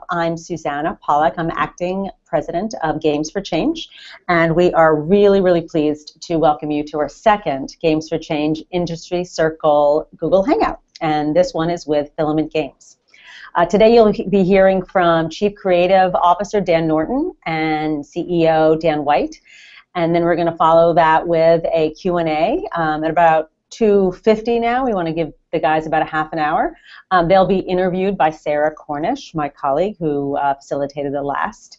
I'm Susanna Pollack. I'm acting president of Games for Change, and we are really, really pleased to welcome you to our second Games for Change Industry Circle Google Hangout, and this one is with Filament Games. Today you'll be hearing from Chief Creative Officer Dan Norton and CEO Dan White, and then we're going to follow that with a Q&A at about 2:50 now. We want to give the guys about a half an hour. They'll be interviewed by Sarah Cornish, my colleague, who facilitated the last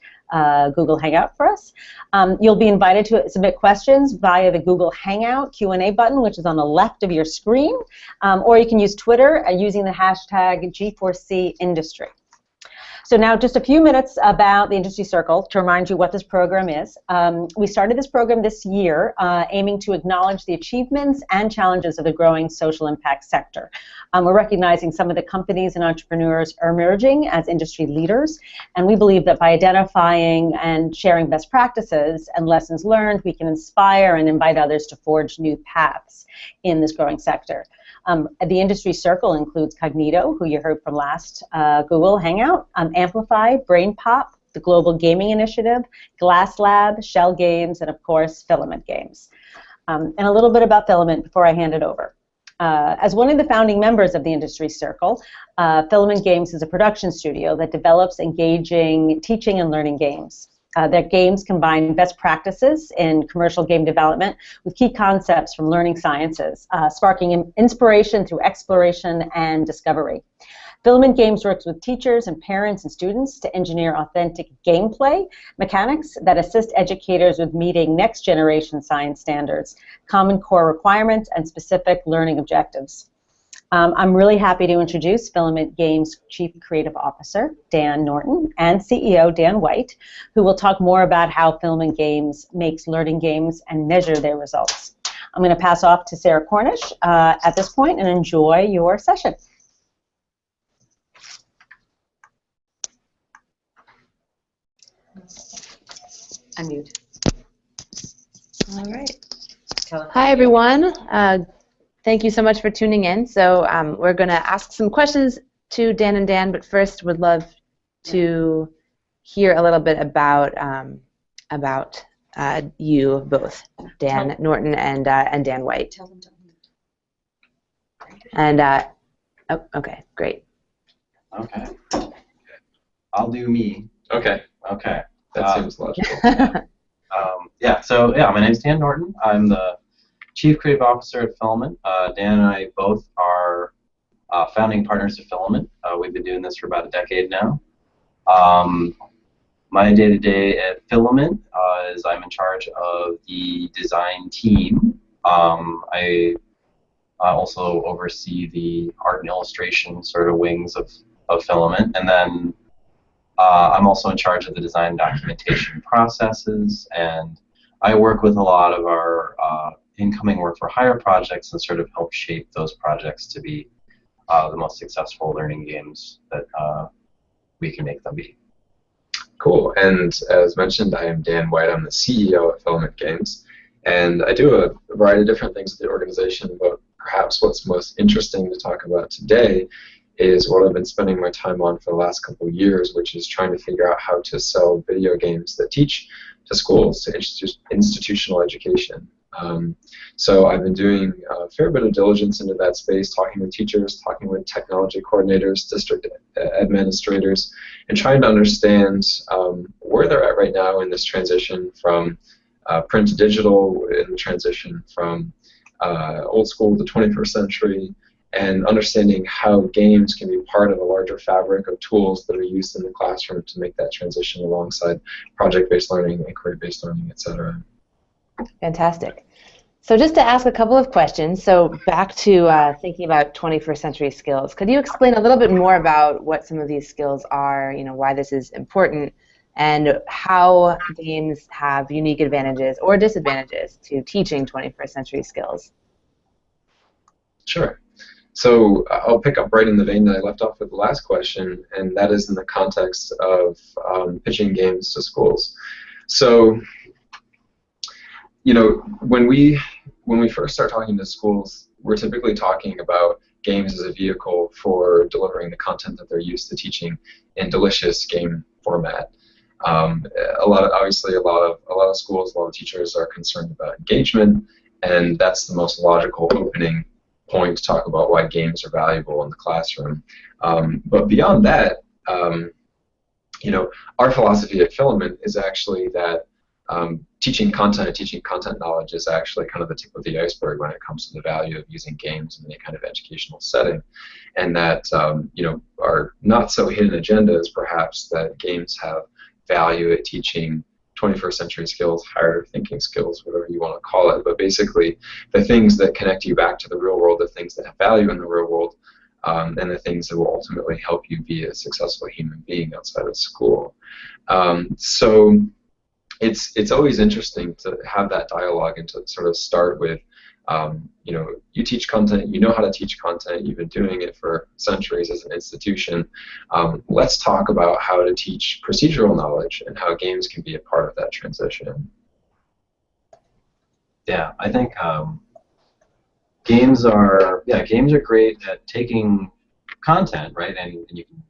Google Hangout for us. You'll be invited to submit questions via the Google Hangout Q&A button, which is on the left of your screen, or you can use Twitter using the hashtag G4C Industry. So now just a few minutes about the Industry Circle to remind you what this program is. We started this program this year aiming to acknowledge the achievements and challenges of the growing social impact sector. We're recognizing some of the companies and entrepreneurs are emerging as industry leaders, and we believe that by identifying and sharing best practices and lessons learned, we can inspire and invite others to forge new paths in this growing sector. The Industry Circle includes Cognito, who you heard from last Google Hangout, Amplify, BrainPop, the Global Gaming Initiative, Glass Lab, Shell Games, and of course, Filament Games. And a little bit about Filament before I hand it over. As one of the founding members of the Industry Circle, Filament Games is a production studio that develops engaging teaching and learning games. Their games combine best practices in commercial game development with key concepts from learning sciences, sparking inspiration through exploration and discovery. Filament Games works with teachers and parents and students to engineer authentic gameplay mechanics that assist educators with meeting next generation science standards, common core requirements, and specific learning objectives. I'm really happy to introduce Filament Games Chief Creative Officer Dan Norton and CEO Dan White, who will talk more about how Filament Games makes learning games and measure their results. I'm going to pass off to Sarah Cornish at this point, and enjoy your session. Unmute. All right. Hi, everyone. Thank you so much for tuning in. So we're going to ask some questions to Dan and Dan, but first would love to hear a little bit about you both, Dan Norton and Dan White. And oh, okay, great. Okay. I'll do me. Okay. Okay. That seems logical. My name's Dan Norton. I'm the Chief Creative Officer at Filament. Dan and I both are founding partners of Filament. We've been doing this for about a decade now. My day-to-day at Filament is I'm in charge of the design team. I also oversee the art and illustration sort of wings of Filament, and then I'm also in charge of the design documentation processes, and I work with a lot of our incoming work for hire projects and sort of help shape those projects to be the most successful learning games that we can make them be. Cool. And as mentioned, I am Dan White. I'm the CEO at Filament Games, and I do a variety of different things with the organization, but perhaps what's most interesting to talk about today is what I've been spending my time on for the last couple of years, which is trying to figure out how to sell video games that teach to schools, to institutional education. So I've been doing a fair bit of diligence into that space, talking with teachers, talking with technology coordinators, district administrators, and trying to understand where they're at right now in this transition from print to digital, in the transition from old school to the 21st century, and understanding how games can be part of a larger fabric of tools that are used in the classroom to make that transition alongside project-based learning, inquiry-based learning, etc. Fantastic. So just to ask a couple of questions, so back to thinking about 21st century skills, could you explain a little bit more about what some of these skills are, why this is important, and how games have unique advantages or disadvantages to teaching 21st century skills? Sure. So I'll pick up right in the vein that I left off with the last question, and that is in the context of pitching games to schools. So, when we first start talking to schools, we're typically talking about games as a vehicle for delivering the content that they're used to teaching in delicious game format. Obviously, a lot of schools, a lot of teachers are concerned about engagement, and that's the most logical opening point to talk about why games are valuable in the classroom. But beyond that, our philosophy at Filament is actually that teaching content and teaching content knowledge is actually kind of the tip of the iceberg when it comes to the value of using games in any kind of educational setting, and that our not so hidden agenda is perhaps that games have value at teaching 21st century skills, higher thinking skills, whatever you want to call it, but basically the things that connect you back to the real world, the things that have value in the real world, and the things that will ultimately help you be a successful human being outside of school. So it's always interesting to have that dialogue and to sort of start with, you teach content, you know how to teach content, you've been doing it for centuries as an institution. Let's talk about how to teach procedural knowledge and how games can be a part of that transition. Yeah, I think games are great at taking content, right, and you can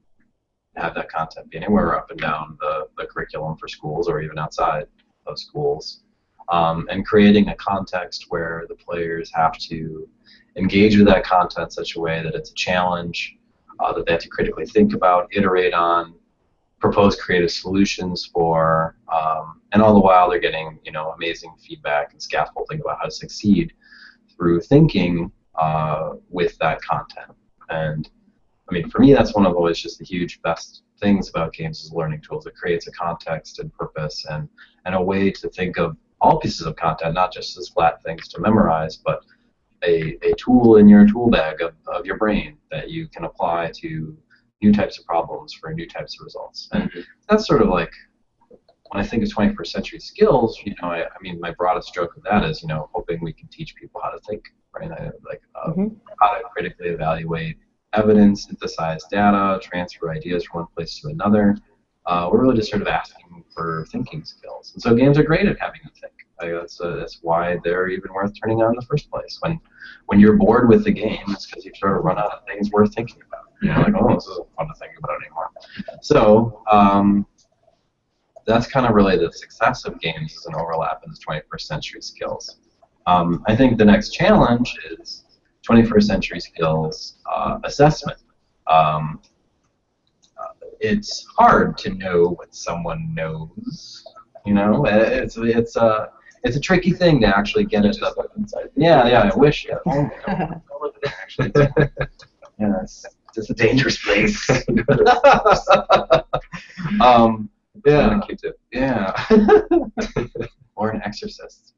have that content be anywhere up and down the curriculum for schools or even outside of schools, and creating a context where the players have to engage with that content in such a way that it's a challenge, that they have to critically think about, iterate on, propose creative solutions for, and all the while they're getting amazing feedback and scaffolding about how to succeed through thinking with that content. And I mean, for me, that's one of always just the huge best things about games as learning tools. It creates a context and purpose and a way to think of all pieces of content, not just as flat things to memorize, but a tool in your tool bag of your brain that you can apply to new types of problems for new types of results. And that's sort of like, when I think of 21st century skills, I mean, my broadest stroke of that is, hoping we can teach people how to think, right? How to critically evaluate evidence, synthesize data, transfer ideas from one place to another. We're really just sort of asking for thinking skills. And so games are great at having you think. That's why they're even worth turning on in the first place. When you're bored with the game, it's because you've sort of run out of things worth thinking about. Like, oh, this isn't fun to think about anymore. So that's kind of really the success of games as an overlap in the 21st century skills. I think the next challenge is 21st century skills assessment. It's hard to know what someone knows. It's a tricky thing to actually get it up inside. Yeah, I wish. Yeah, actually, it's just a dangerous place. Yeah. Or an exorcist.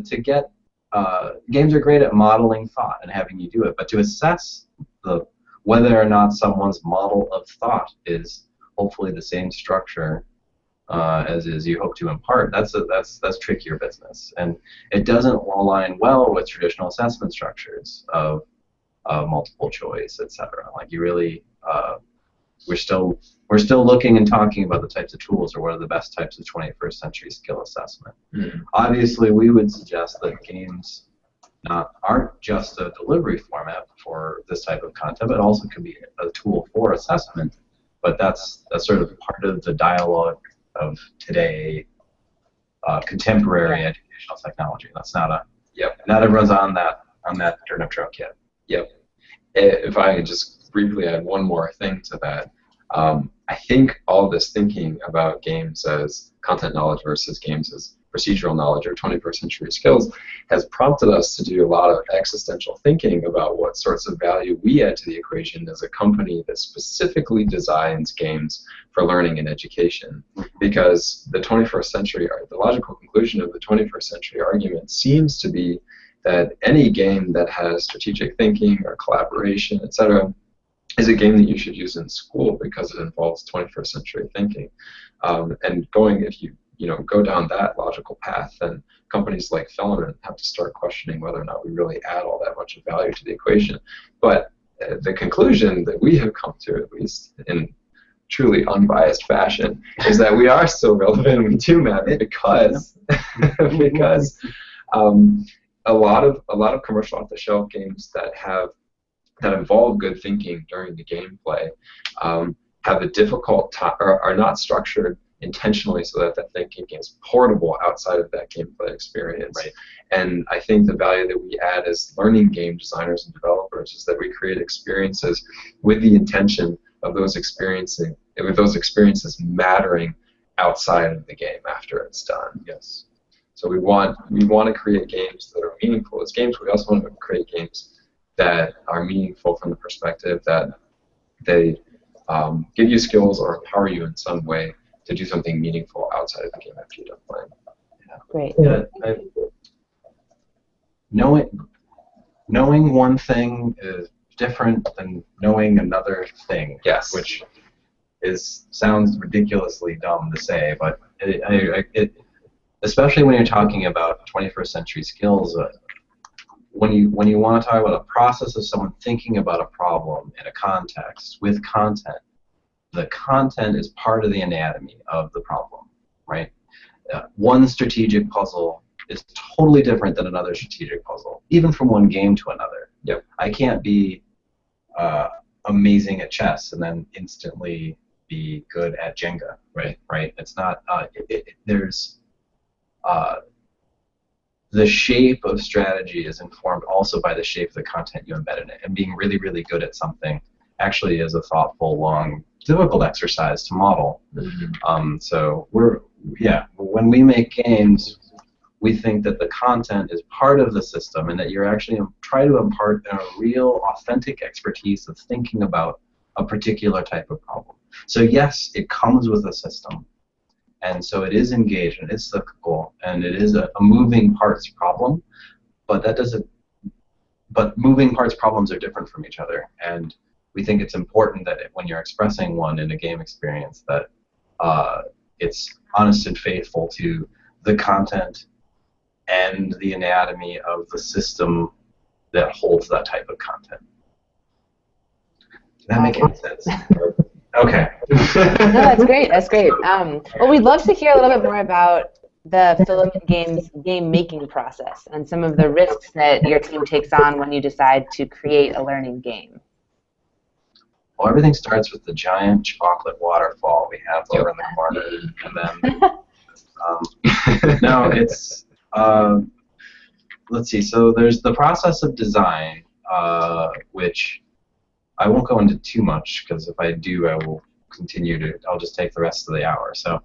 To get games are great at modeling thought and having you do it, but to assess whether or not someone's model of thought is hopefully the same structure as is you hope to impart, that's trickier business, and it doesn't align well with traditional assessment structures of multiple choice, etc. Like you really, we're still looking and talking about the types of tools or what are the best types of 21st century skill assessment. Obviously, we would suggest that games aren't just a delivery format for this type of content, but also can be a tool for assessment. But that's sort of part of the dialogue of today, contemporary educational technology. That's not not everyone's on that turnip truck yet. Yep. If I could just briefly add one more thing to that, I think all this thinking about games as content knowledge versus games as procedural knowledge or 21st century skills has prompted us to do a lot of existential thinking about what sorts of value we add to the equation as a company that specifically designs games for learning and education. Because the 21st century, the logical conclusion of the 21st century argument seems to be that any game that has strategic thinking or collaboration, etc., is a game that you should use in school because it involves 21st century thinking. And if you go down that logical path, then companies like Filament have to start questioning whether or not we really add all that much value to the equation. But the conclusion that we have come to, at least in truly unbiased fashion, is that we are still relevant and we do matter because because a lot of commercial off-the-shelf games that involve good thinking during the gameplay have a difficult time, or are not structured intentionally so that that thinking is portable outside of that gameplay experience. Right. And I think the value that we add as learning game designers and developers is that we create experiences with the intention of those experiences mattering outside of the game after it's done. Yes. So we want to create games that are meaningful as games. We also want to create games that are meaningful from the perspective that they give you skills or empower you in some way to do something meaningful outside of the game after you're done playing. Yeah. Great. Yeah, knowing one thing is different than knowing another thing. Yes. Which sounds ridiculously dumb to say, but it especially when you're talking about 21st century skills. When you want to talk about a process of someone thinking about a problem in a context with content, the content is part of the anatomy of the problem, right? One strategic puzzle is totally different than another strategic puzzle, even from one game to another. Yep. I can't be amazing at chess and then instantly be good at Jenga, right? Right? It's not. There's the shape of strategy is informed also by the shape of the content you embed in it, and being really, really good at something actually is a thoughtful, long, difficult exercise to model. Mm-hmm. So when we make games, we think that the content is part of the system, and that you're actually try to impart a real, authentic expertise of thinking about a particular type of problem. So yes, it comes with a system. And so it is engaged, and it's cyclical, and it is a moving parts problem, but that doesn't. But moving parts problems are different from each other, and we think it's important that when you're expressing one in a game experience, that it's honest and faithful to the content and the anatomy of the system that holds that type of content. Did that make any sense? Okay. No, that's great. That's great. Well, we'd love to hear a little bit more about the Filament Games game making process and some of the risks that your team takes on when you decide to create a learning game. Well, everything starts with the giant chocolate waterfall we have over in the corner, and then no, it's let's see. So there's the process of design, which I won't go into too much, because if I do, I will I'll just take the rest of the hour. So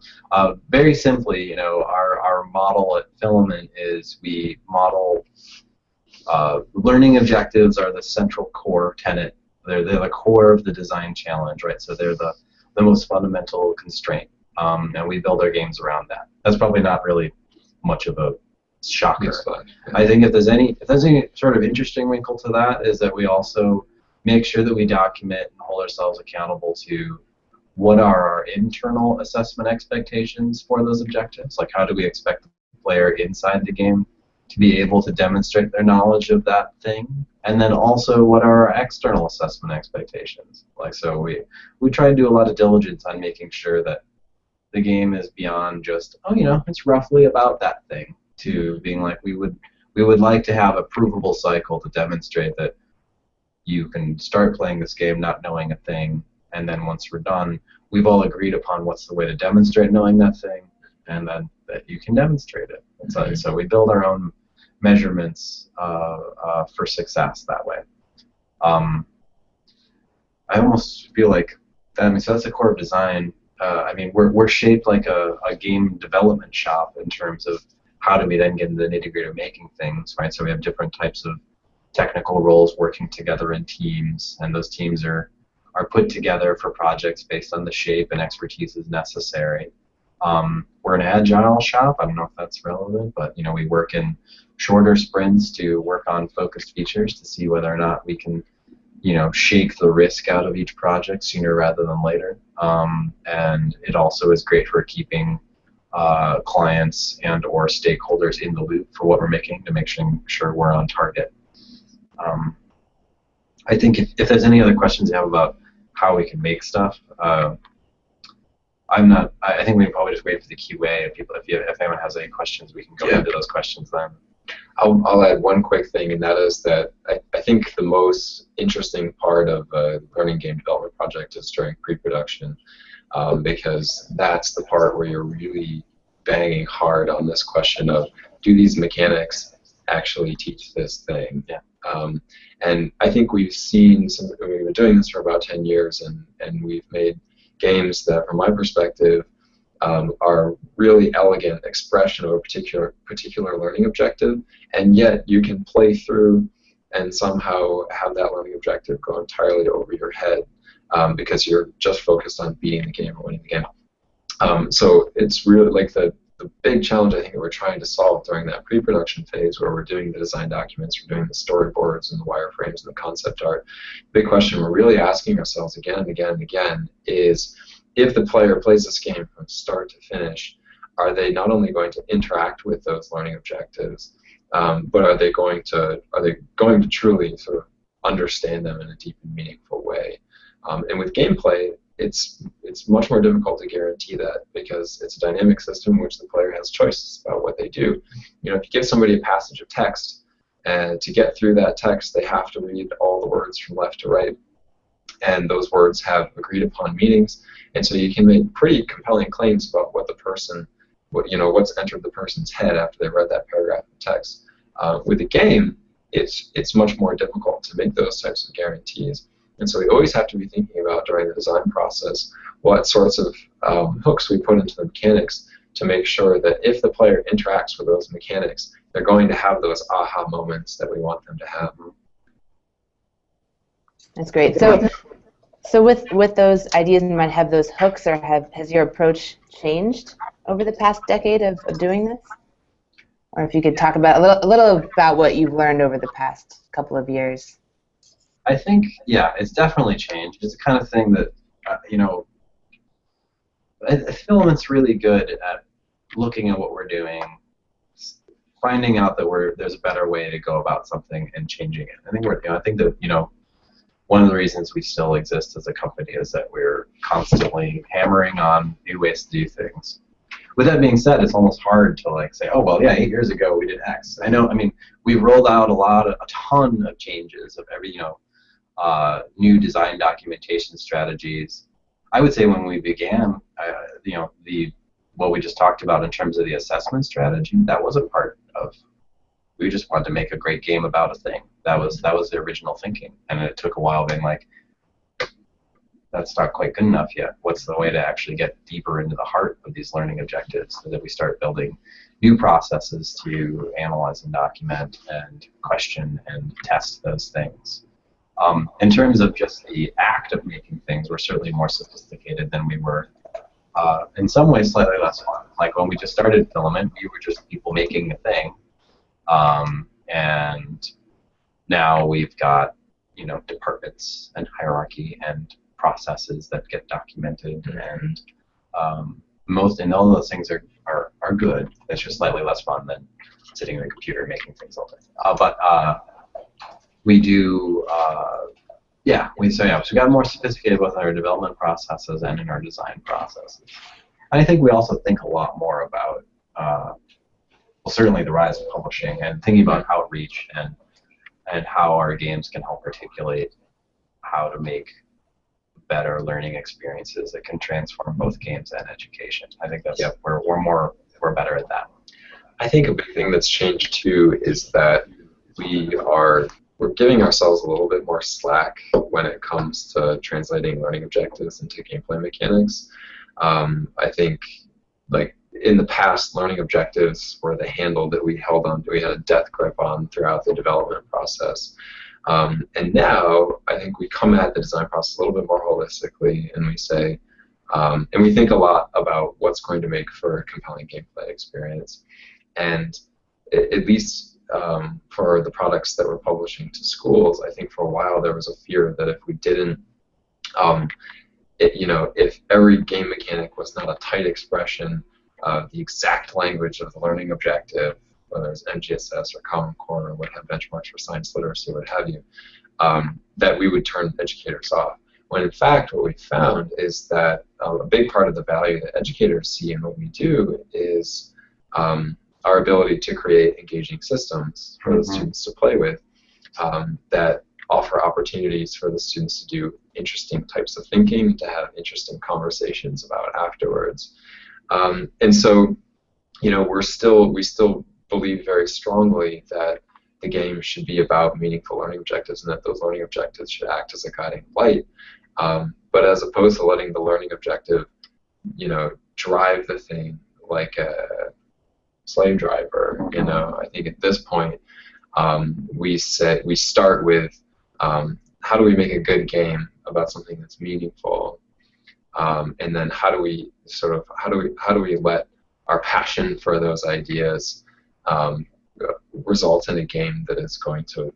very simply, our model at Filament is we model learning objectives are the central core tenet. They're the core of the design challenge, right? So they're the most fundamental constraint, and we build our games around that. That's probably not really much of a shocker. I think if there's any sort of interesting wrinkle to that, is that we also make sure that we document and hold ourselves accountable to what are our internal assessment expectations for those objectives. Like, how do we expect the player inside the game to be able to demonstrate their knowledge of that thing? And then also, what are our external assessment expectations? Like, so we try to do a lot of diligence on making sure that the game is beyond just, it's roughly about that thing, to being like, we would like to have a provable cycle to demonstrate that you can start playing this game not knowing a thing, and then once we're done, we've all agreed upon what's the way to demonstrate knowing that thing, and then that you can demonstrate it. So we build our own measurements for success that way. I almost feel like so that's the core of design. We're shaped like a game development shop in terms of how do we then get into the nitty-gritty of making things, right? So we have different types of technical roles working together in teams, and those teams are put together for projects based on the shape and expertise as necessary. We're an agile shop. I don't know if that's relevant, but we work in shorter sprints to work on focused features to see whether or not we can shake the risk out of each project sooner rather than later. And it also is great for keeping clients and or stakeholders in the loop for what we're making to make sure we're on target. I think if there's any other questions you have about how we can make stuff, I'm not. I think we can probably just wait for the QA. If anyone has any questions, we can go into those questions then. I'll add one quick thing, and that is that I think the most interesting part of a learning game development project is during pre-production, because that's the part where you're really banging hard on this question of, do these mechanics actually teach this thing? Yeah. And I think we've seen we've been doing this for about 10 years, and we've made games that, from my perspective, are really elegant expression of a particular learning objective, and yet you can play through and somehow have that learning objective go entirely over your head, because you're just focused on beating the game or winning the game. So it's really like the big challenge I think that we're trying to solve during that pre-production phase, where we're doing the design documents, we're doing the storyboards and the wireframes and the concept art. The big question we're really asking ourselves again and again and again is, if the player plays this game from start to finish, are they not only going to interact with those learning objectives, but are they going to truly sort of understand them in a deep and meaningful way? And with gameplay, it's much more difficult to guarantee that, because it's a dynamic system in which the player has choices about what they do. You know, if you give somebody a passage of text, and to get through that text, they have to read all the words from left to right, and those words have agreed upon meanings, and so you can make pretty compelling claims about what the person, what's entered the person's head after they read that paragraph of text. With a game, it's much more difficult to make those types of guarantees. And so we always have to be thinking about, during the design process, what sorts of hooks we put into the mechanics to make sure that if the player interacts with those mechanics, they're going to have those aha moments that we want them to have. That's great. So with those ideas in mind, have those hooks, or has your approach changed over the past decade of doing this? Or if you could talk about a little about what you've learned over the past couple of years. I think, yeah, it's definitely changed. It's the kind of thing that, Filament's really good at looking at what we're doing, finding out that there's a better way to go about something and changing it. I think that one of the reasons we still exist as a company is that we're constantly hammering on new ways to do things. With that being said, it's almost hard to say, oh, well, yeah, 8 years ago we did X. We've rolled out a ton of changes of every, new design documentation strategies. I would say when we began, what we just talked about in terms of the assessment strategy, that wasn't part of. We just wanted to make a great game about a thing. That was the original thinking, and it took a while being like, that's not quite good enough yet. What's the way to actually get deeper into the heart of these learning objectives, so that we start building new processes to analyze and document and question and test those things. In terms of just the act of making things, we're certainly more sophisticated than we were. In some ways, slightly less fun. Like when we just started Filament, we were just people making a thing, and now we've got departments and hierarchy and processes that get documented, and all those things are good. It's just slightly less fun than sitting in a computer making things all day. We do, so we got more sophisticated both in our development processes and in our design processes. And I think we also think a lot more about, certainly the rise of publishing, and thinking about outreach and how our games can help articulate how to make better learning experiences that can transform both games and education. I think that's we're better at that. I think a big thing that's changed too is that we're giving ourselves a little bit more slack when it comes to translating learning objectives into gameplay mechanics. I think, in the past, learning objectives were the handle that we held on, we had a death grip on throughout the development process. And now, I think we come at the design process a little bit more holistically, and we say, and we think a lot about what's going to make for a compelling gameplay experience. And at least for the products that we're publishing to schools, I think for a while there was a fear that if we didn't, if every game mechanic was not a tight expression of the exact language of the learning objective, whether it's MGSS or Common Core or what have benchmarks for science literacy, what have you, that we would turn educators off. when in fact what we found is that a big part of the value that educators see in what we do is our ability to create engaging systems for the students to play with that offer opportunities for the students to do interesting types of thinking, to have interesting conversations about afterwards. And so, you know, we still believe very strongly that the game should be about meaningful learning objectives, and that those learning objectives should act as a guiding light. But as opposed to letting the learning objective, you know, drive the thing like a slave driver, you know, I think at this point we start with how do we make a good game about something that's meaningful, and then how do we let our passion for those ideas result in a game that is going to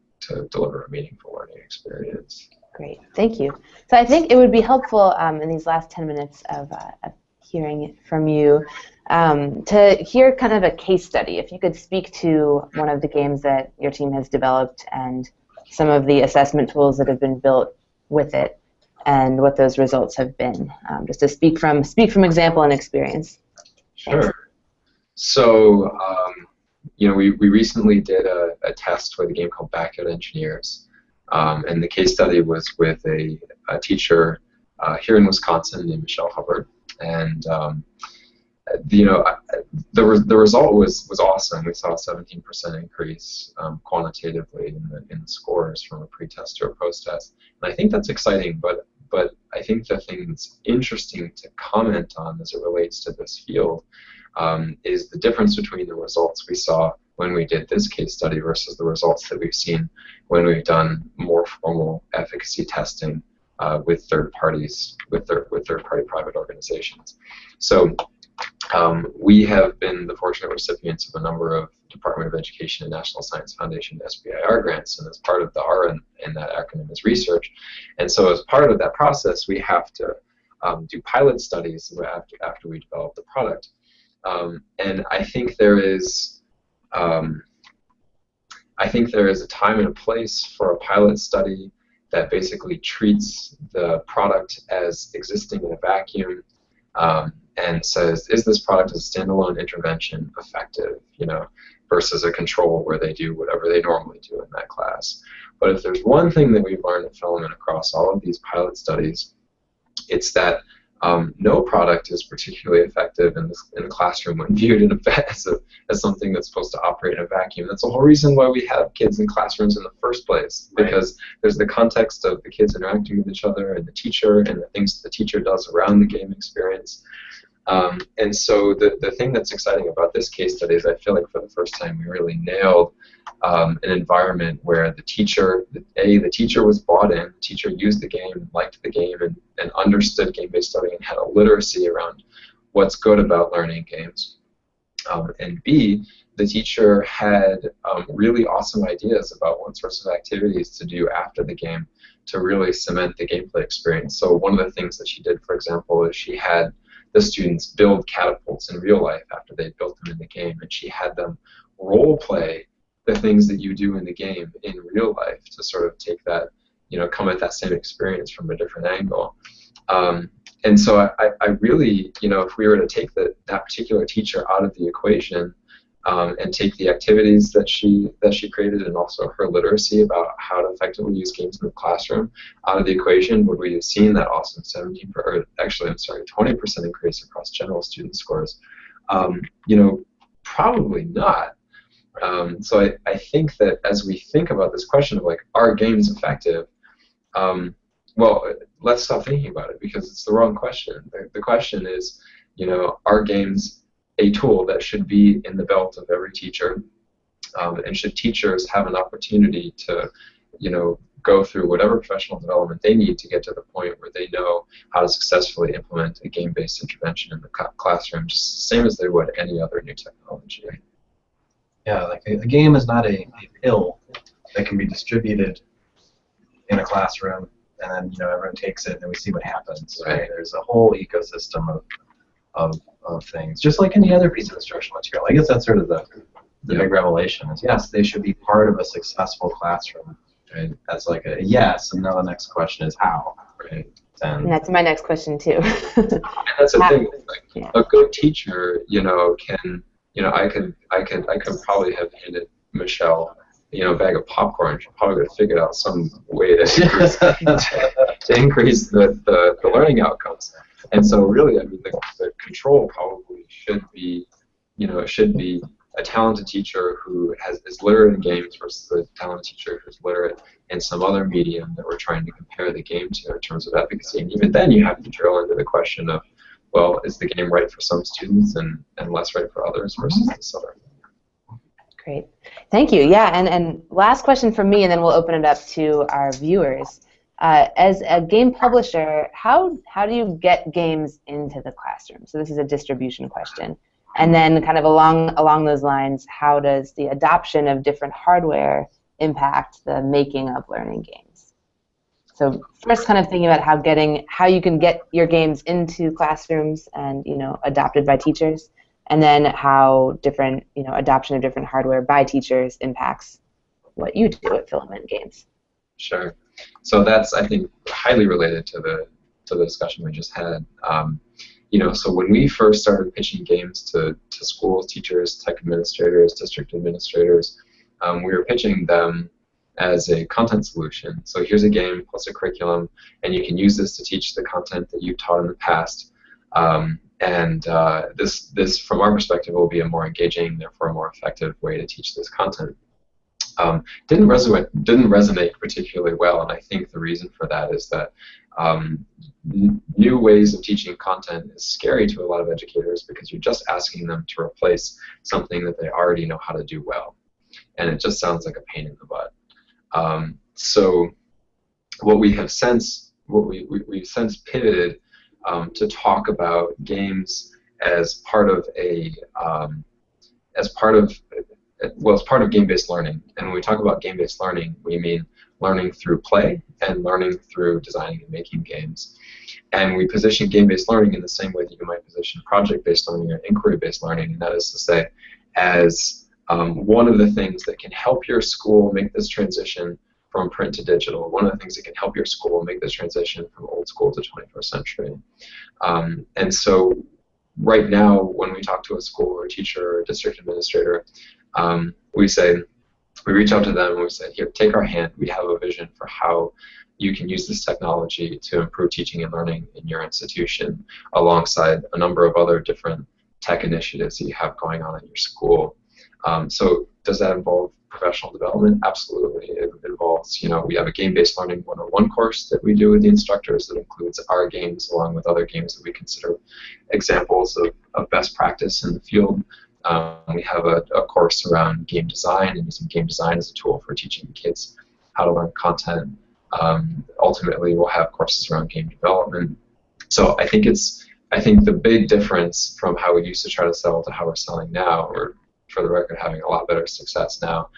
deliver a meaningful learning experience. Great, thank you. So I think it would be helpful in these last 10 minutes of hearing it from you to hear kind of a case study. If you could speak to one of the games that your team has developed and some of the assessment tools that have been built with it and what those results have been, just to speak from example and experience. Sure. Thanks. So, you know, we recently did a test with a game called Backyard Engineers, and the case study was with a teacher here in Wisconsin named Michelle Hubbard, and you know, the result was awesome. We saw a 17% increase quantitatively in the scores from a pre-test to a post-test, and I think that's exciting. But I think the thing that's interesting to comment on as it relates to this field is the difference between the results we saw when we did this case study versus the results that we've seen when we've done more formal efficacy testing with third parties, with third-party private organizations. So we have been the fortunate recipients of a number of Department of Education and National Science Foundation SBIR grants, and as part of the R in that acronym is research. And so as part of that process, we have to do pilot studies after we develop the product. And I think there is a time and a place for a pilot study that basically treats the product as existing in a vacuum and says, is this product as a standalone intervention effective, you know, versus a control where they do whatever they normally do in that class. But if there's one thing that we've learned at Filament across all of these pilot studies, it's that no product is particularly effective in the classroom when viewed as something that's supposed to operate in a vacuum. That's the whole reason why we have kids in classrooms in the first place, because there's the context of the kids interacting with each other and the teacher and the things the teacher does around the game experience. And so the thing that's exciting about this case study is I feel like for the first time we really nailed an environment where the teacher was bought in, the teacher used the game, liked the game, and understood game-based studying and had a literacy around what's good about learning games. And B, the teacher had really awesome ideas about what sorts of activities to do after the game to really cement the gameplay experience. So one of the things that she did, for example, is she had the students build catapults in real life after they built them in the game, and she had them role play the things that you do in the game in real life to sort of take that, you know, come at that same experience from a different angle. And so I really, you know, if we were to take that particular teacher out of the equation and take the activities that she created and also her literacy about how to effectively use games in the classroom out of the equation, would we have seen that awesome 20% increase across general student scores? You know, probably not. So I think that as we think about this question of like, are games effective? Well, let's stop thinking about it because it's the wrong question. The question is, you know, are games a tool that should be in the belt of every teacher, and should teachers have an opportunity to, you know, go through whatever professional development they need to get to the point where they know how to successfully implement a game-based intervention in the classroom, just the same as they would any other new technology. Yeah, like a game is not a pill that can be distributed in a classroom and then, you know, everyone takes it and then we see what happens. Right? There's a whole ecosystem of things, just like any other piece of instructional material. I guess that's sort of the big revelation is, yes, they should be part of a successful classroom. Right? That's like a yes, and now the next question is how. Right? And that's my next question too. And that's the thing. Like, a good teacher, can, I could probably have handed Michelle, a bag of popcorn. She probably would have figured out some way to increase the learning outcomes. And so, really, I mean, the control probably should be, it should be a talented teacher who is literate in games versus a talented teacher who's literate in some other medium that we're trying to compare the game to in terms of efficacy. And even then, you have to drill into the question of, well, is the game right for some students and less right for others versus this other? Great. Thank you. Yeah, and last question from me, and then we'll open it up to our viewers. As a game publisher, how do you get games into the classroom? So this is a distribution question. And then kind of along those lines, how does the adoption of different hardware impact the making of learning games? So first, kind of thinking about how you can get your games into classrooms and adopted by teachers, and then how different adoption of different hardware by teachers impacts what you do at Filament Games. Sure. So that's, I think, highly related to the discussion we just had. So when we first started pitching games to schools, teachers, tech administrators, district administrators, we were pitching them as a content solution. So here's a game plus a curriculum, and you can use this to teach the content that you've taught in the past. This, from our perspective, will be a more engaging, therefore a more effective way to teach this content. Didn't resonate particularly well, and I think the reason for that is that new ways of teaching content is scary to a lot of educators because you're just asking them to replace something that they already know how to do well, and it just sounds like a pain in the butt. So what we have since we've since pivoted to talk about games as part of game-based learning. And when we talk about game-based learning, we mean learning through play and learning through designing and making games. And we position game-based learning in the same way that you might position project-based learning or inquiry-based learning, and that is to say, as one of the things that can help your school make this transition from print to digital, one of the things that can help your school make this transition from old school to 21st century. And so right now, when we talk to a school or a teacher or a district administrator, we reach out to them and we say, here, take our hand. We have a vision for how you can use this technology to improve teaching and learning in your institution alongside a number of other different tech initiatives that you have going on in your school. So does that involve professional development? Absolutely. It involves, we have a game-based learning 101 course that we do with the instructors that includes our games along with other games that we consider examples of best practice in the field. We have a course around game design and using game design as a tool for teaching kids how to learn content. Ultimately, we'll have courses around game development. So I think the big difference from how we used to try to sell to how we're selling now, or for the record, having a lot better success now,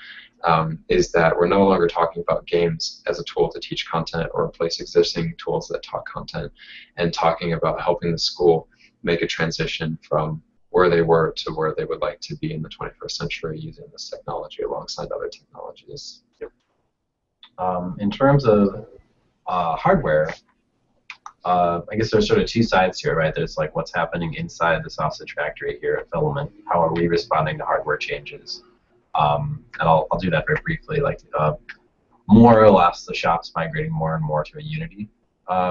is that we're no longer talking about games as a tool to teach content or replace existing tools that taught content, and talking about helping the school make a transition from where they were to where they would like to be in the 21st century using this technology alongside other technologies. Yep. In terms of hardware, I guess there's sort of two sides here, right? There's like what's happening inside the sausage factory here at Filament. How are we responding to hardware changes? And I'll do that very briefly. Like more or less, the shop's migrating more and more to a Unity,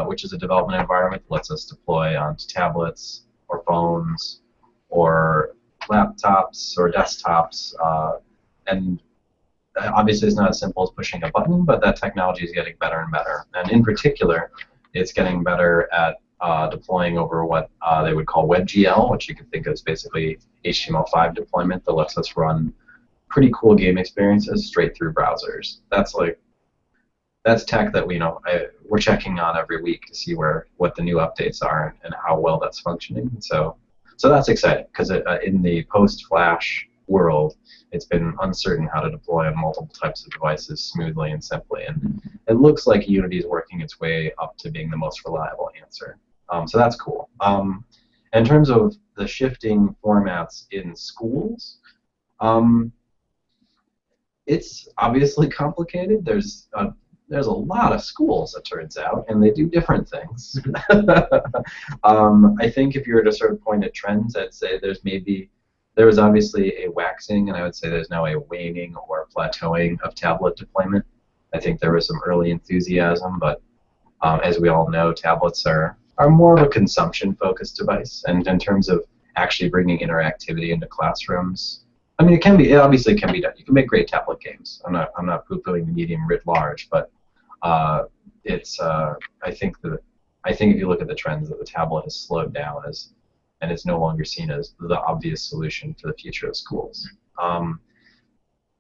which is a development environment that lets us deploy onto tablets or phones or laptops or desktops. And obviously, it's not as simple as pushing a button, but that technology is getting better and better. And in particular, it's getting better at deploying over what they would call WebGL, which you can think of as basically HTML5 deployment that lets us run pretty cool game experiences straight through browsers. That's tech that we're checking on every week to see what the new updates are and how well that's functioning. So that's exciting because in the post-Flash world, it's been uncertain how to deploy on multiple types of devices smoothly and simply. And it looks like Unity is working its way up to being the most reliable answer. So that's cool. In terms of the shifting formats in schools, it's obviously complicated. There's there's a lot of schools, it turns out, and they do different things. I think if you were to sort of point at trends, I'd say there was obviously a waxing, and I would say there's now a waning or plateauing of tablet deployment. I think there was some early enthusiasm, but as we all know, tablets are more of a consumption-focused device, and in terms of actually bringing interactivity into classrooms, I mean, it obviously can be done. You can make great tablet games. I'm not poo-pooing the medium writ large, but I think if you look at the trends, that the tablet has slowed down and it's no longer seen as the obvious solution for the future of schools.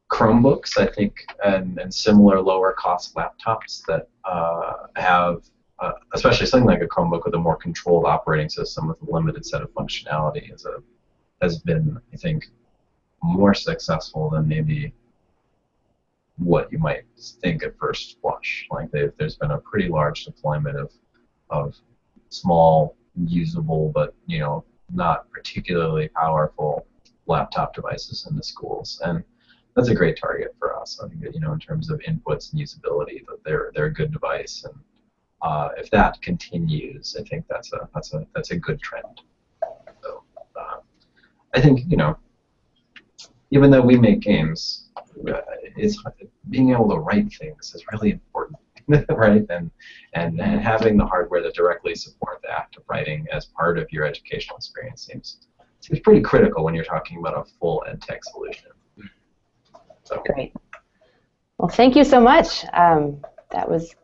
Chromebooks, I think, and similar lower-cost laptops that have, especially something like a Chromebook with a more controlled operating system with a limited set of functionality, has been, I think, more successful than maybe what you might think at first blush. Like there's been a pretty large deployment of small, usable, but not particularly powerful laptop devices in the schools, and that's a great target for us. I think that in terms of inputs and usability, that they're a good device, and if that continues, I think that's a good trend. So I think even though we make games, it's being able to write things is really important, right? And having the hardware that directly support the act of writing as part of your educational experience seems pretty critical when you're talking about a full ed tech solution. So. Great. Well, thank you so much. That was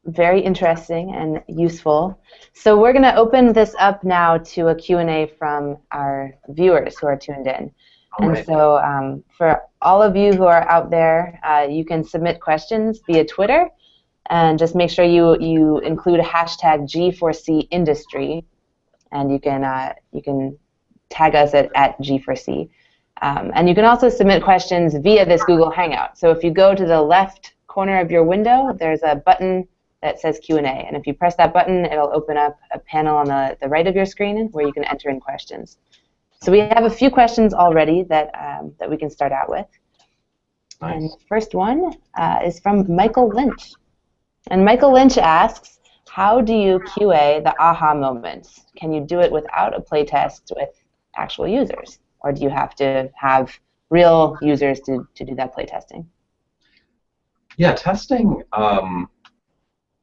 very interesting and useful. So we're going to open this up now to a Q&A from our viewers who are tuned in. And so for all of you who are out there, you can submit questions via Twitter, and just make sure you include a hashtag G4C Industry, and you can tag us at G4C. And you can also submit questions via this Google Hangout. So if you go to the left corner of your window, there's a button that says Q&A, and if you press that button, it'll open up a panel on the right of your screen where you can enter in questions. So we have a few questions already that we can start out with. Nice. And the first one is from Michael Lynch. And Michael Lynch asks, how do you QA the aha moments? Can you do it without a playtest with actual users? Or do you have to have real users to do that playtesting? Yeah, testing,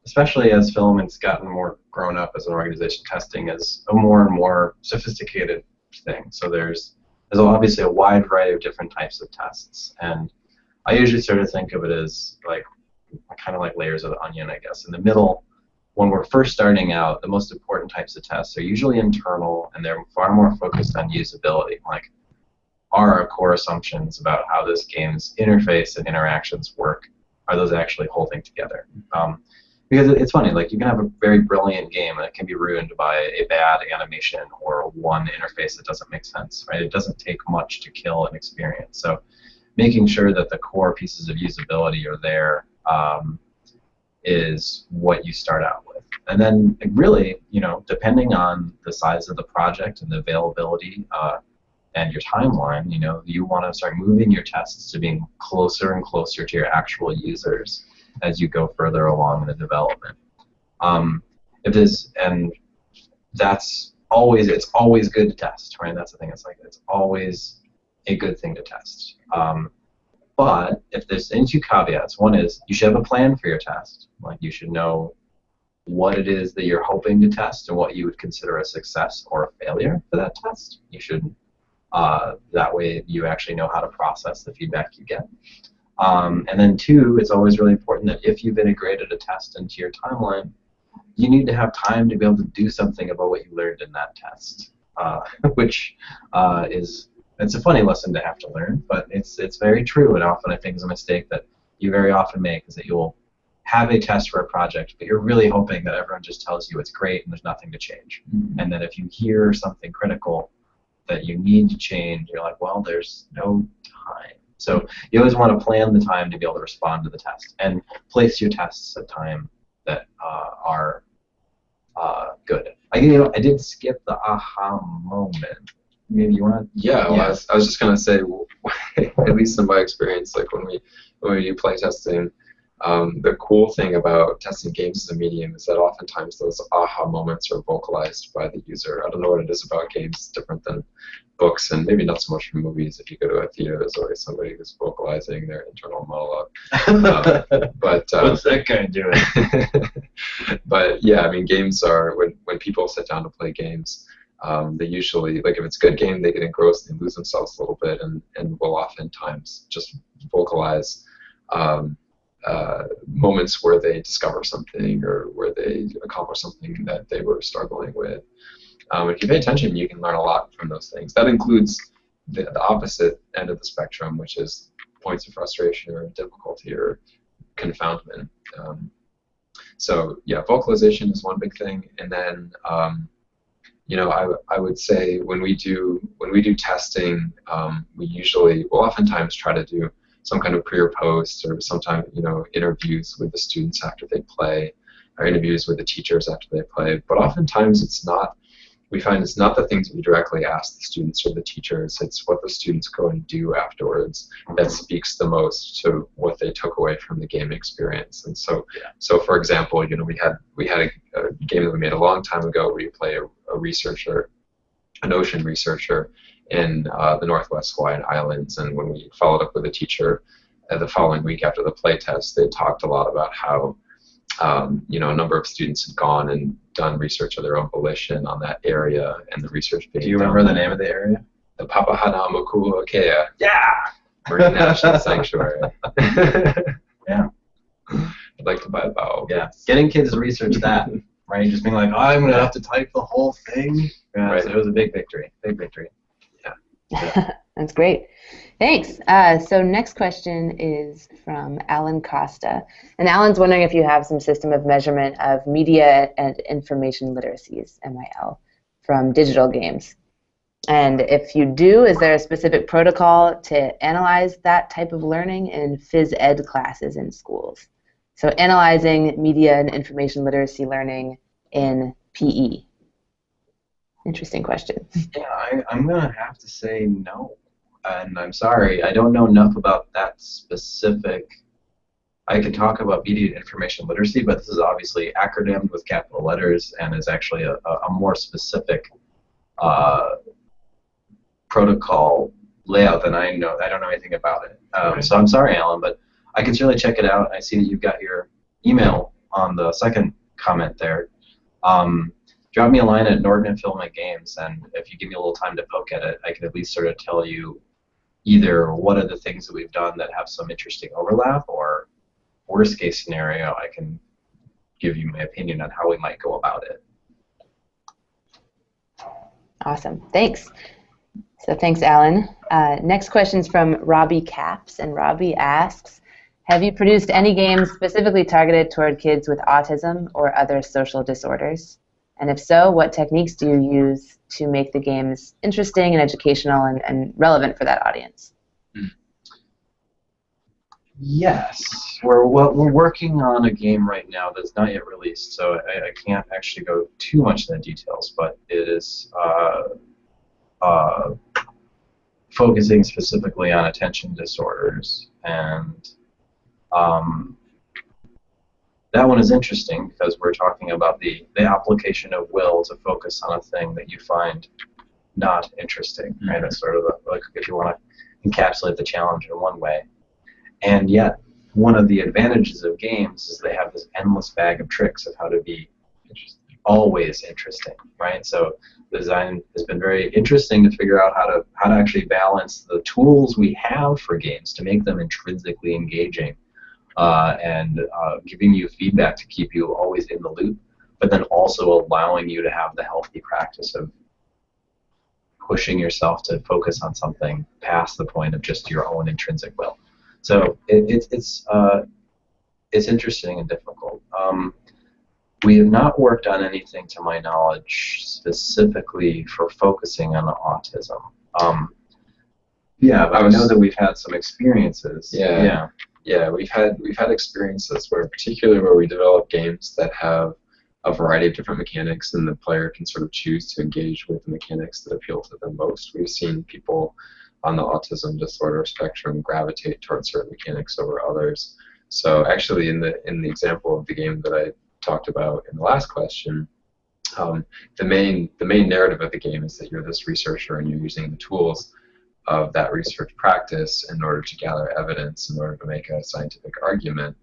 especially as Filament's gotten more grown up as an organization, testing is a more and more sophisticated thing. So there's obviously a wide variety of different types of tests, and I usually sort of think of it as kind of like layers of the onion, I guess. In the middle, when we're first starting out, the most important types of tests are usually internal, and they're far more focused on usability. Like, are our core assumptions about how this game's interface and interactions work, are those actually holding together? Because it's funny, like you can have a very brilliant game and it can be ruined by a bad animation or one interface that doesn't make sense, right? It doesn't take much to kill an experience. So making sure that the core pieces of usability are there is what you start out with. And then really, depending on the size of the project and the availability and your timeline, you want to start moving your tests to being closer and closer to your actual users as you go further along in the development. It's always good to test, right? That's the thing. It's always a good thing to test. But if there's two caveats, one is you should have a plan for your test. Like you should know what it is that you're hoping to test and what you would consider a success or a failure for that test. You should, that way you actually know how to process the feedback you get. And then two, it's always really important that if you've integrated a test into your timeline, you need to have time to be able to do something about what you learned in that test, which it's a funny lesson to have to learn, but it's very true, and often I think is a mistake that you very often make, is that you'll have a test for a project, but you're really hoping that everyone just tells you it's great and there's nothing to change. Mm-hmm. And then if you hear something critical that you need to change, you're like, well, there's no time. So you always want to plan the time to be able to respond to the test and place your tests at time that are good. I did skip the aha moment. Maybe you want to? Yeah, well, I was just gonna say, at least in my experience, like when we do playtesting, The cool thing about testing games as a medium is that oftentimes those aha moments are vocalized by the user. I don't know what it is about games, it's different than books, and maybe not so much from movies. If you go to a theater, there's always somebody who's vocalizing their internal monologue. What's that guy doing? But yeah, I mean, games are, when people sit down to play games, they usually, like if it's a good game, they get engrossed and lose themselves a little bit, and will oftentimes just vocalize moments where they discover something or where they accomplish something that they were struggling with. If you pay attention, you can learn a lot from those things. That includes the opposite end of the spectrum, which is points of frustration or difficulty or confoundment. So yeah, vocalization is one big thing, and then you know, I would say when we do testing, we'll oftentimes try to do some kind of pre or post, or sometimes, you know, interviews with the students after they play, or interviews with the teachers after they play. But oftentimes we find it's not the things we directly ask the students or the teachers, it's what the students go and do afterwards that speaks the most to what they took away from the game experience. And so, for example, you know, we had a game that we made a long time ago where you play a researcher, an ocean researcher in the Northwest Hawaiian Islands, and when we followed up with a teacher the following week after the play test, they talked a lot about how you know, a number of students had gone and done research of their own volition on that area, and the research being Do you remember the name of the area? The Papahanaumokuakea Yeah! Marine National Sanctuary. Yeah. I'd like to buy a bow. Yeah. Getting kids to research that, right? Just being like, oh, I'm going to have to type the whole thing. Yeah, Right. So it was a big victory. Big victory. That's great. Thanks. So next question is from Alan Costa. And Alan's wondering if you have some system of measurement of media and information literacies, MIL, from digital games. And if you do, is there a specific protocol to analyze that type of learning in phys ed classes in schools? So analyzing media and information literacy learning in PE. Interesting question. Yeah, I'm going to have to say no. And I'm sorry, I don't know enough about that specific. I can talk about media and information literacy, but this is obviously acronymed with capital letters and is actually a more specific protocol layout than I know. I don't know anything about it. Right. So I'm sorry, Alan, but I can certainly check it out. I see that you've got your email on the second comment there. Drop me a line at Norton and Filament Games, and if you give me a little time to poke at it, I can at least sort of tell you either what are the things that we've done that have some interesting overlap, or worst case scenario, I can give you my opinion on how we might go about it. Awesome. Thanks. So thanks, Alan. Next question is from Robbie Caps, and Robbie asks, have you produced any games specifically targeted toward kids with autism or other social disorders? And if so, what techniques do you use to make the games interesting and educational and relevant for that audience? Yes, we're working on a game right now that's not yet released, so I can't actually go too much into the details, but it is focusing specifically on attention disorders, and that one is interesting because we're talking about the application of will to focus on a thing that you find not interesting, right? That's sort of like if you want to encapsulate the challenge in one way. And yet, one of the advantages of games is they have this endless bag of tricks of how to be always interesting, right? So design has been very interesting to figure out how to actually balance the tools we have for games to make them intrinsically engaging, and giving you feedback to keep you always in the loop, but then also allowing you to have the healthy practice of pushing yourself to focus on something past the point of just your own intrinsic will. So it's interesting and difficult. We have not worked on anything, to my knowledge, specifically for focusing on autism. Yeah, but I know that we've had some experiences. Yeah, we've had experiences particularly where we develop games that have a variety of different mechanics, and the player can sort of choose to engage with the mechanics that appeal to them most. We've seen people on the autism disorder spectrum gravitate towards certain mechanics over others. So actually, in the example of the game that I talked about in the last question, the main narrative of the game is that you're this researcher and you're using the tools of that research practice in order to gather evidence, in order to make a scientific argument.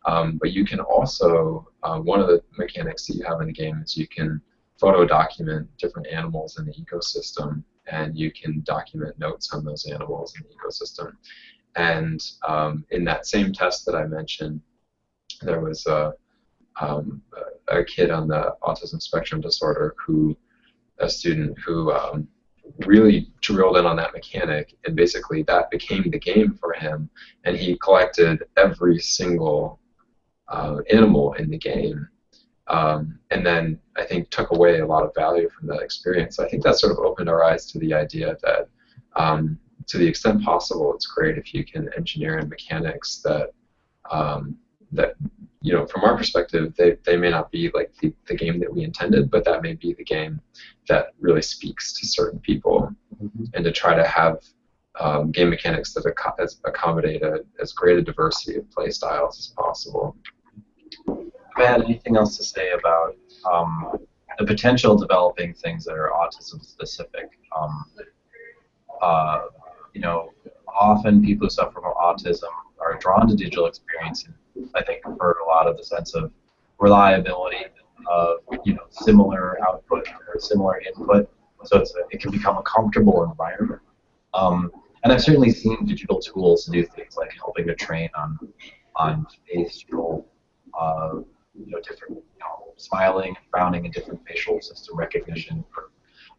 But you can also, one of the mechanics that you have in the game is you can photo document different animals in the ecosystem, and you can document notes on those animals in the ecosystem. And in that same test that I mentioned, there was a kid on the autism spectrum disorder a student who really drilled in on that mechanic, and basically that became the game for him, and he collected every single animal in the game, and then I think took away a lot of value from that experience. I think that sort of opened our eyes to the idea that to the extent possible, it's great if you can engineer in mechanics that from our perspective, they may not be like the game that we intended, but that may be the game that really speaks to certain people, and to try to have game mechanics that accommodate as great a diversity of play styles as possible. Matt, anything else to say about the potential of developing things that are autism specific? Often people who suffer from autism are drawn to digital experience, I think, for a lot of the sense of reliability of similar output or similar input, so it can become a comfortable environment. And I've certainly seen digital tools to do things like helping to train on facial, different smiling and frowning and different facial system recognition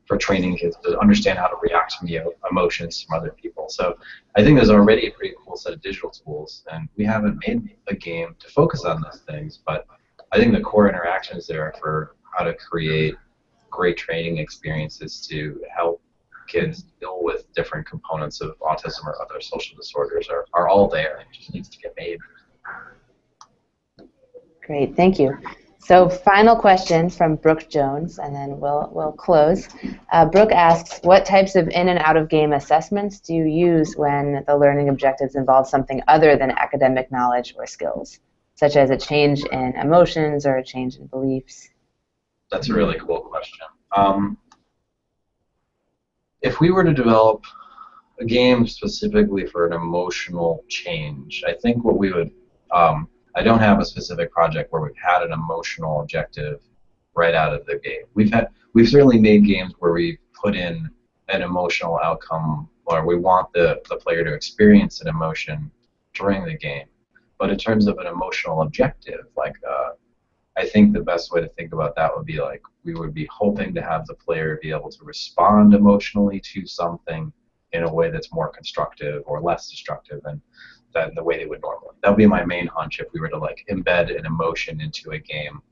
for training kids to understand how to react to emotions from other people. So I think there's already a pretty cool set of digital tools, and we haven't made a game to focus on those things, but I think the core interaction is there for how to create great training experiences to help kids deal with different components of autism or other social disorders are all there. It just needs to get made. Great, thank you. So final question from Brooke Jones, and then we'll close. Brooke asks, what types of in and out of game assessments do you use when the learning objectives involve something other than academic knowledge or skills, such as a change in emotions or a change in beliefs? That's a really cool question. If we were to develop a game specifically for an emotional change, I think what we would I don't have a specific project where we've had an emotional objective right out of the gate. We've certainly made games where we've put in an emotional outcome, or we want the player to experience an emotion during the game. But in terms of an emotional objective, I think the best way to think about that would be we would be hoping to have the player be able to respond emotionally to something in a way that's more constructive or less destructive than the way they would normally. That would be my main hunch if we were to embed an emotion into a game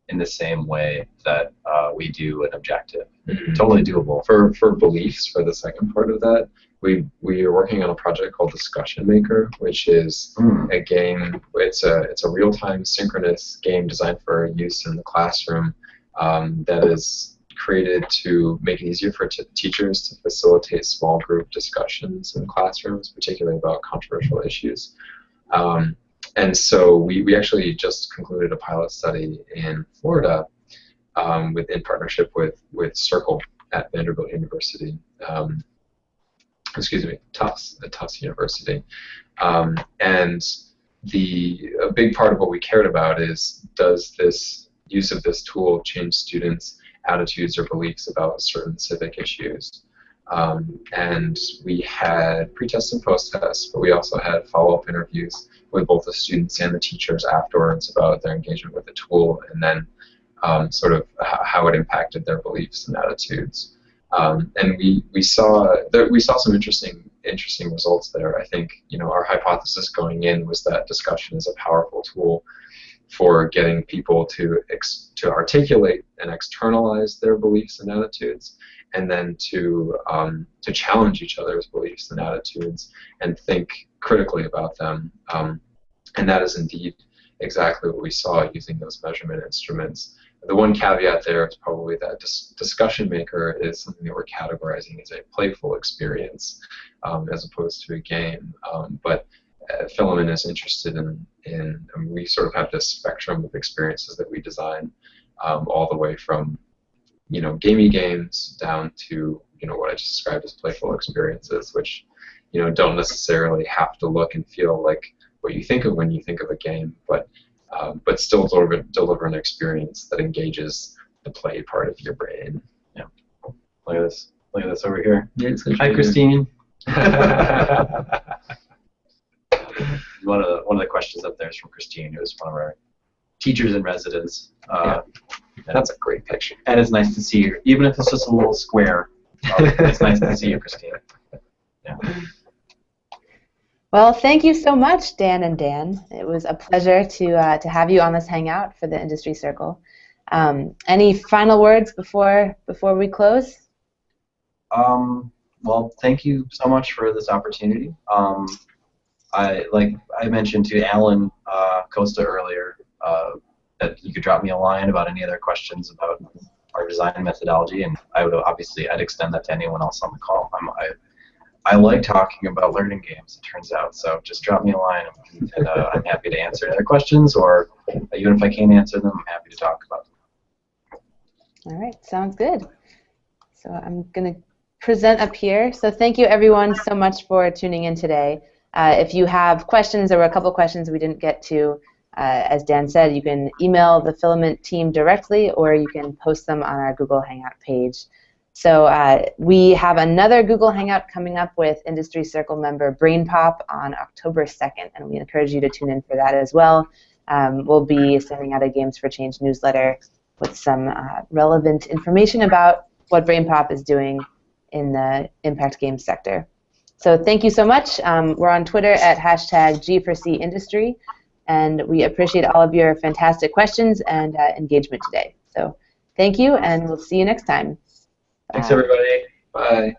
in the same way that we do an objective. Mm-hmm. Totally doable. For beliefs, for the second part of that, we are working on a project called Discussion Maker, which is a game. It's a real-time synchronous game designed for use in the classroom that is created to make it easier for teachers to facilitate small group discussions in classrooms, particularly about controversial issues. And so we actually just concluded a pilot study in Florida in partnership with Circle at Vanderbilt University. Tufts University. And a big part of what we cared about is, does this use of this tool change students' attitudes or beliefs about certain civic issues? And we had pre-tests and post-tests, but we also had follow-up interviews with both the students and the teachers afterwards about their engagement with the tool, and then sort of how it impacted their beliefs and attitudes. And we saw some interesting results there. I think our hypothesis going in was that discussion is a powerful tool for getting people to articulate and externalize their beliefs and attitudes, and then to challenge each other's beliefs and attitudes and think critically about them. And that is indeed exactly what we saw using those measurement instruments. The one caveat there is probably that Discussion Maker is something that we're categorizing as a playful experience as opposed to a game. But Filament is interested in we sort of have this spectrum of experiences that we design, all the way from gamey games down to what I just described as playful experiences, which don't necessarily have to look and feel like what you think of when you think of a game, but still deliver an experience that engages the play part of your brain. Yeah. Look at this. Look at this over here. Yeah, hi, Christine. One of the questions up there is from Christine, who is one of our teachers in residence. Yeah. That's a great picture. And it's nice to see you, even if it's just a little square. It's nice to see you, Christine. Yeah. Well, thank you so much, Dan and Dan. It was a pleasure to have you on this hangout for the Industry Circle. Any final words before we close? Well, thank you so much for this opportunity. Like I mentioned to Alan Costa earlier, that you could drop me a line about any other questions about our design methodology, and I'd extend that to anyone else on the call. I like talking about learning games, it turns out, so just drop me a line, and I'm happy to answer other questions, or even if I can't answer them, I'm happy to talk about them. All right, sounds good. So I'm going to present up here. So thank you everyone so much for tuning in today. If you have questions, there were a couple questions we didn't get to. As Dan said, you can email the Filament team directly, or you can post them on our Google Hangout page. So we have another Google Hangout coming up with Industry Circle member BrainPop on October 2nd, and we encourage you to tune in for that as well. We'll be sending out a Games for Change newsletter with some relevant information about what BrainPop is doing in the impact games sector. So thank you so much. We're on Twitter at #G4C Industry, and we appreciate all of your fantastic questions and engagement today. So thank you, and we'll see you next time. Thanks, everybody. Bye.